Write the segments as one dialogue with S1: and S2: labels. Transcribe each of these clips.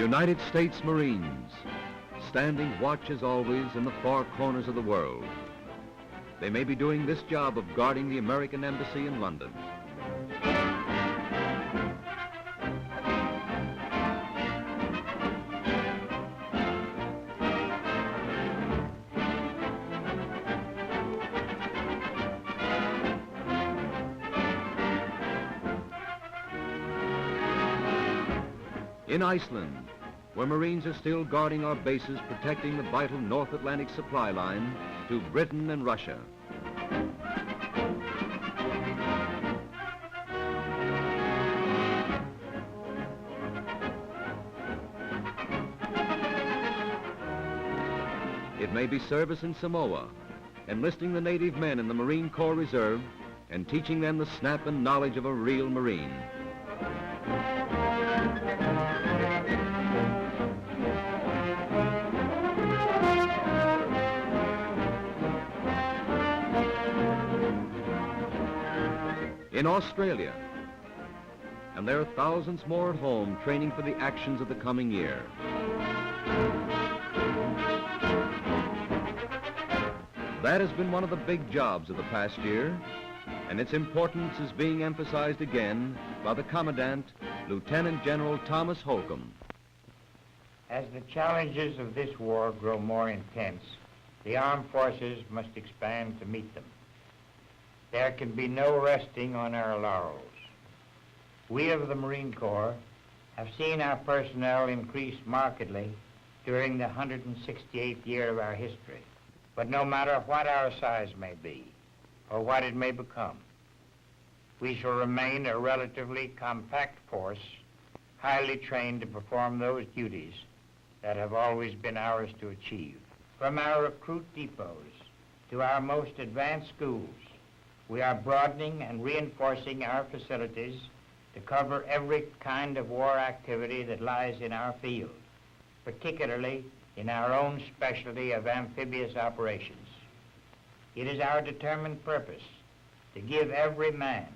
S1: United States Marines, standing watch as always in the far corners of the world. They may be doing this job of guarding the American Embassy in London. In Iceland, where Marines are still guarding our bases, protecting the vital North Atlantic supply line to Britain and Russia. It may be service in Samoa, enlisting the native men in the Marine Corps Reserve and teaching them the snap and knowledge of a real Marine. In Australia, and there are thousands more at home training for the actions of the coming year. That has been one of the big jobs of the past year, and its importance is being emphasized again by the Commandant, Lieutenant General Thomas Holcomb.
S2: As the challenges of this war grow more intense, the armed forces must expand to meet them. There can be no resting on our laurels. We of the Marine Corps have seen our personnel increase markedly during the 168th year of our history. But no matter what our size may be, or what it may become, we shall remain a relatively compact force, highly trained to perform those duties that have always been ours to achieve. From our recruit depots to our most advanced schools, we are broadening and reinforcing our facilities to cover every kind of war activity that lies in our field, particularly in our own specialty of amphibious operations. It is our determined purpose to give every man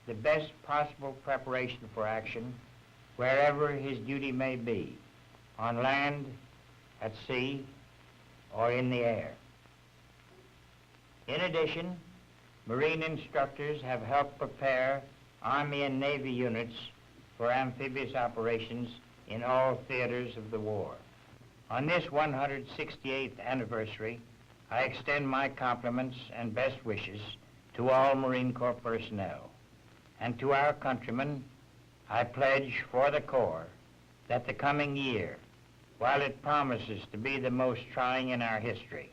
S2: the best possible preparation for action wherever his duty may be, on land, at sea, or in the air. In addition, Marine instructors have helped prepare Army and Navy units for amphibious operations in all theaters of the war. On this 168th anniversary, I extend my compliments and best wishes to all Marine Corps personnel. And to our countrymen, I pledge for the Corps that the coming year, while it promises to be the most trying in our history,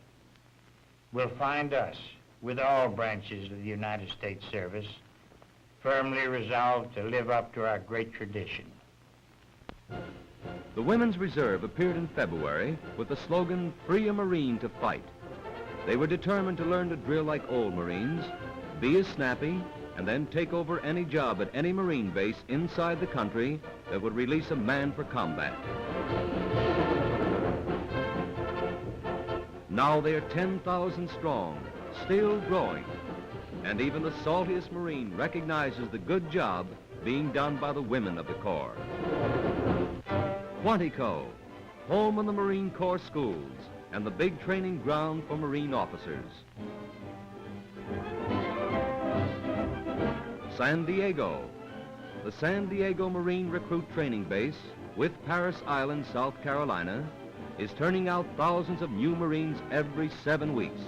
S2: will find us, with all branches of the United States service, firmly resolved to live up to our great tradition.
S1: The Women's Reserve appeared in February with the slogan, "Free a Marine to Fight." They were determined to learn to drill like old Marines, be as snappy, and then take over any job at any Marine base inside the country that would release a man for combat. Now they are 10,000 strong, still growing, and even the saltiest Marine recognizes the good job being done by the women of the Corps. Quantico, home of the Marine Corps schools and the big training ground for Marine officers. San Diego, the San Diego Marine Recruit Training Base with Paris Island, South Carolina, is turning out thousands of new Marines every 7 weeks.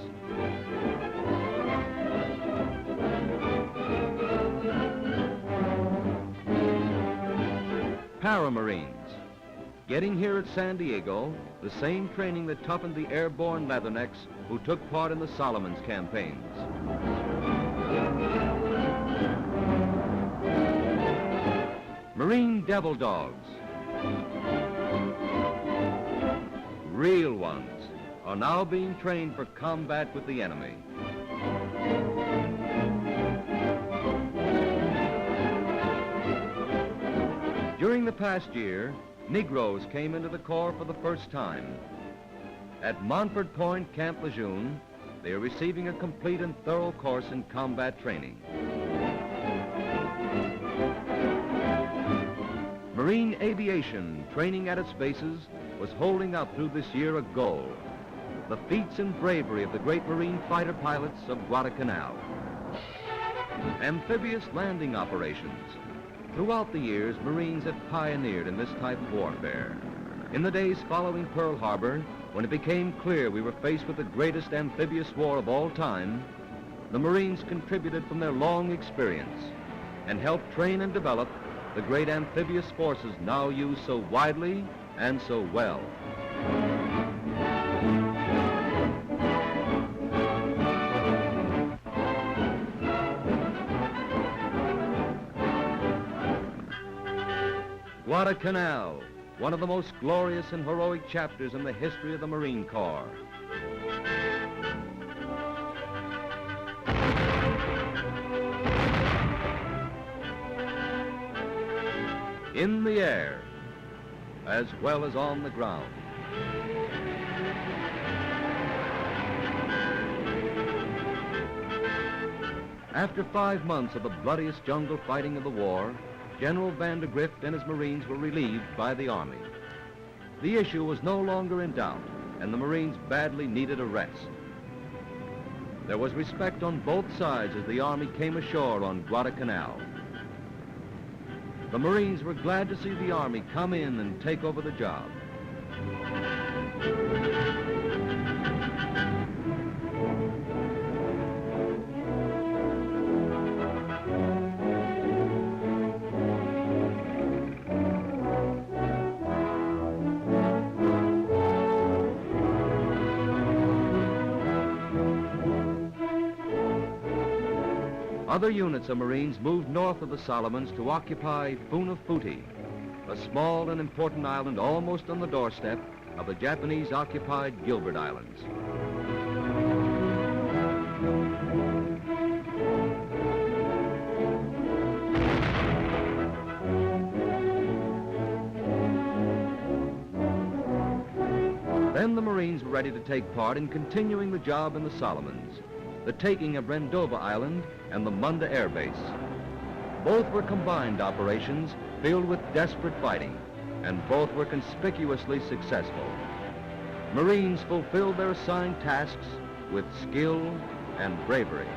S1: Paramarines, getting here at San Diego the same training that toughened the airborne leathernecks who took part in the Solomons campaigns. Marine Devil Dogs, real ones, are now being trained for combat with the enemy. During the past year, Negroes came into the Corps for the first time. At Montford Point, Camp Lejeune, they are receiving a complete and thorough course in combat training. Marine aviation, training at its bases, was holding up through this year a goal: the feats and bravery of the great Marine fighter pilots of Guadalcanal. Amphibious landing operations. Throughout the years, Marines have pioneered in this type of warfare. In the days following Pearl Harbor, when it became clear we were faced with the greatest amphibious war of all time, the Marines contributed from their long experience and helped train and develop the great amphibious forces now used so widely and so well. Guadalcanal, one of the most glorious and heroic chapters in the history of the Marine Corps. In the air, as well as on the ground. After 5 months of the bloodiest jungle fighting of the war, General Vandergrift and his Marines were relieved by the Army. The issue was no longer in doubt, and the Marines badly needed a rest. There was respect on both sides as the Army came ashore on Guadalcanal. The Marines were glad to see the Army come in and take over the job. Other units of Marines moved north of the Solomons to occupy Funafuti, a small and important island almost on the doorstep of the Japanese-occupied Gilbert Islands. Then the Marines were ready to take part in continuing the job in the Solomons, the taking of Rendova Island and the Munda Air Base. Both were combined operations filled with desperate fighting, and both were conspicuously successful. Marines fulfilled their assigned tasks with skill and bravery.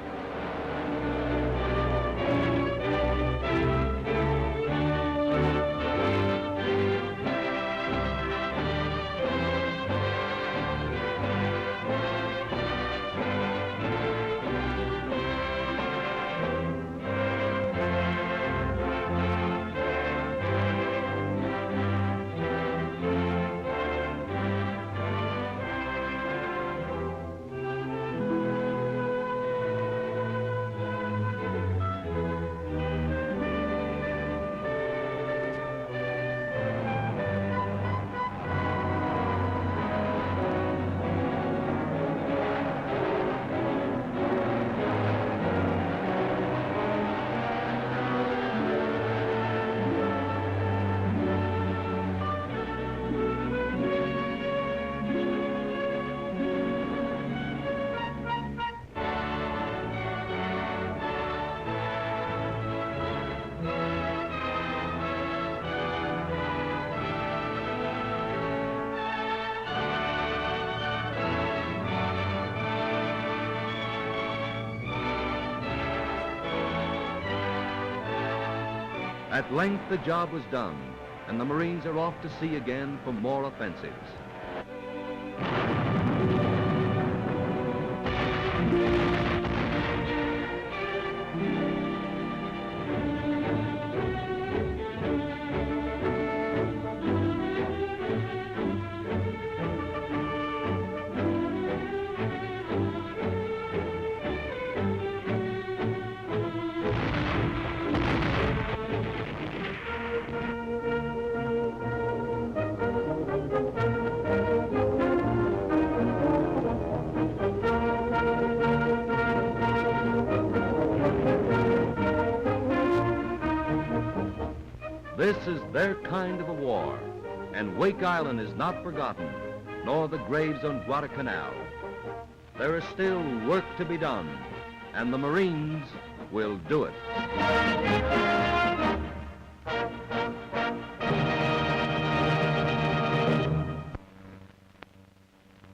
S1: At length, the job was done, and the Marines are off to sea again for more offensives. This is their kind of a war, and Wake Island is not forgotten, nor the graves on Guadalcanal. There is still work to be done, and the Marines will do it.